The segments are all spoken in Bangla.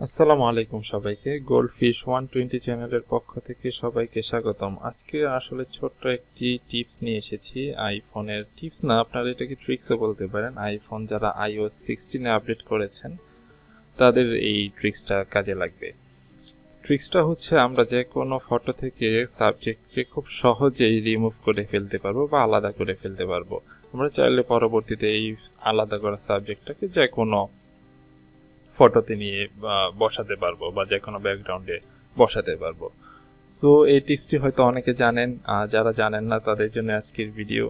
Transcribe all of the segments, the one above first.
আসসালামু আলাইকুম সবাইকে GoldFish120 চ্যানেলের পক্ষ থেকে সবাইকে স্বাগতম। আজকে আসলে ছোট্ট একটি টিপস নিয়ে এসেছি। আইফোনের টিপস না, আপনারা এটাকে ট্রিক্সও বলতে পারেন। আইফোন যারা iOS 16 এ আপডেট করেছেন তাদের এই ট্রিক্সটা কাজে লাগবে। ট্রিক্সটা হচ্ছে আমরা যে কোনো ফটো থেকে সাবজেক্টকে খুব সহজেই রিমুভ করে ফেলতে পারবো বা আলাদা করে ফেলতে পারবো। আমরা চাইলে পরবর্তীতে এই আলাদা করা সাবজেক্টটাকে যে কোনো ফটোতে নিয়ে বসাতে পারবো বা যে কোনো ব্যাকগ্রাউন্ডে বসাতে পারবো। সো এই টিপসটি হয়তো অনেকে জানেন, যারা জানেন না তাদের জন্য আজকের ভিডিও।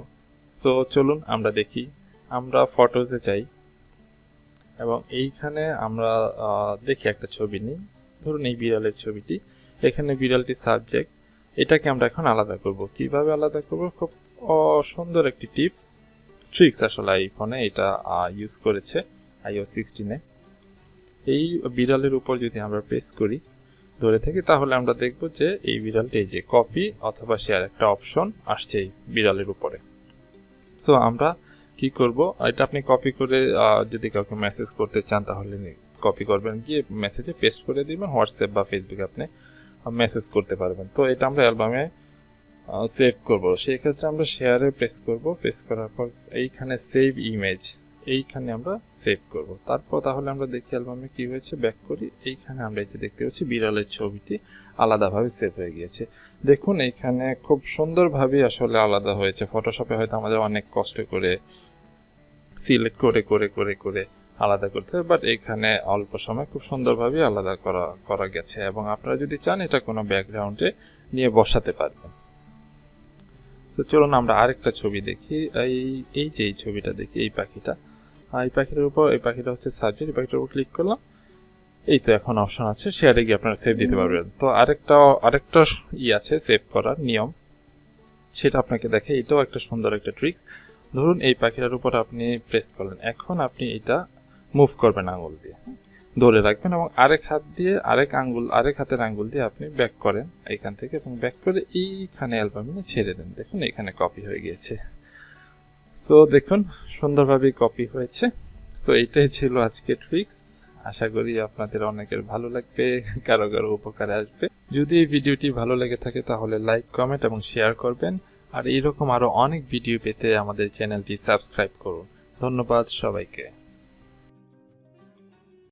সো চলুন আমরা দেখি। আমরা ফটোজে যাই এবং এইখানে আমরা দেখি একটা ছবি নিই। ধরুন এই বিড়ালের ছবিটি, এখানে বিড়ালটি সাবজেক্ট, এটাকে আমরা এখন আলাদা করব। কিভাবে আলাদা করব? খুব সুন্দর একটি ট্রিক্স আসলে আইফোনে এটা ইউজ করেছে iOS 16 এ। এই বিড়ালের উপর যদি আমরা প্রেস করি ধরে থাকি, তাহলে আমরা দেখব যে এই বিড়ালটি এই যে কপি অথবা শেয়ার একটা অপশন আসছে এই বিড়ালের উপরে। সো আমরা কি করব, এটা আপনি কপি করে যদি কাউকে মেসেজ করতে চান তাহলে কপি করবেন, গিয়ে মেসেজে পেস্ট করে দিবেন, হোয়াটসঅ্যাপ বা ফেসবুকে আপনি মেসেজ করতে পারবেন। তো এটা আমরা অ্যালবামে সেভ করব। সেই ক্ষেত্রে আমরা শেয়ারে প্রেস করব, প্রেস করার পর এইখানে সেভ ইমেজ, এইখানে আমরা সেভ করব। তারপর তাহলে আমরা দেখি অ্যালবামে কি হয়েছে, ব্যাক করি। এইখানে আমরা এই যে দেখতে পাচ্ছি বিড়ালের ছবিটি আলাদাভাবে সেভ হয়ে গিয়েছে। দেখুন এইখানে খুব সুন্দরভাবে আসলে আলাদা হয়েছে। ফটোশপে হয়তো আমাদের অনেক কষ্ট করে সিলেক্ট করে করে করে করে আলাদা করতে হবে, বাট এখানে অল্প সময় খুব সুন্দরভাবে আলাদা করা গেছে। এবং আপনারা যদি চান এটা কোনো ব্যাকগ্রাউন্ডে নিয়ে বসাতে পারবেন। তো চলুন আমরা আরেকটা ছবি দেখি। এই যে এই ছবিটা দেখি, এই পাখিটা, এই পাখিটার উপর, এই পাখিটা হচ্ছে সাবজেক্ট, এই পাখিটার উপর ক্লিক করলাম। এই তো এখন অপশন আছে শেয়ারে গিয়ে আপনারা সেভ দিতে পারবেন। তো আরেকটা আছে সেভ করার নিয়ম, সেটা আপনাকে দেখে। এটাও একটা সুন্দর একটা ট্রিক্স। ধরুন এই পাখিটার উপর আপনি প্রেস করলেন, এখন আপনি এটা মুভ করবেন আঙুল দিয়ে, ধরে রাখবেন এবং আরেক হাতের আঙ্গুল দিয়ে আপনি ব্যাক করেন এখান থেকে, এবং ব্যাক করে এইখানে অ্যালবামে ছেড়ে দেন। দেখুন এখানে কপি হয়ে গিয়েছে। সো দেখুন সুন্দরভাবে কপি হয়েছে। সো এইটাই ছিল আজকে ট্রিক্স। আশা করি আপনাদের অনেকের ভালো লাগবে, কারো কারো উপকারে আসবে। যদি এই ভিডিওটি ভালো লেগে থাকে তাহলে লাইক, কমেন্ট এবং শেয়ার করবেন। আর এইরকম আরো অনেক ভিডিও পেতে আমাদের চ্যানেলটি সাবস্ক্রাইব করুন। ধন্যবাদ সবাইকে।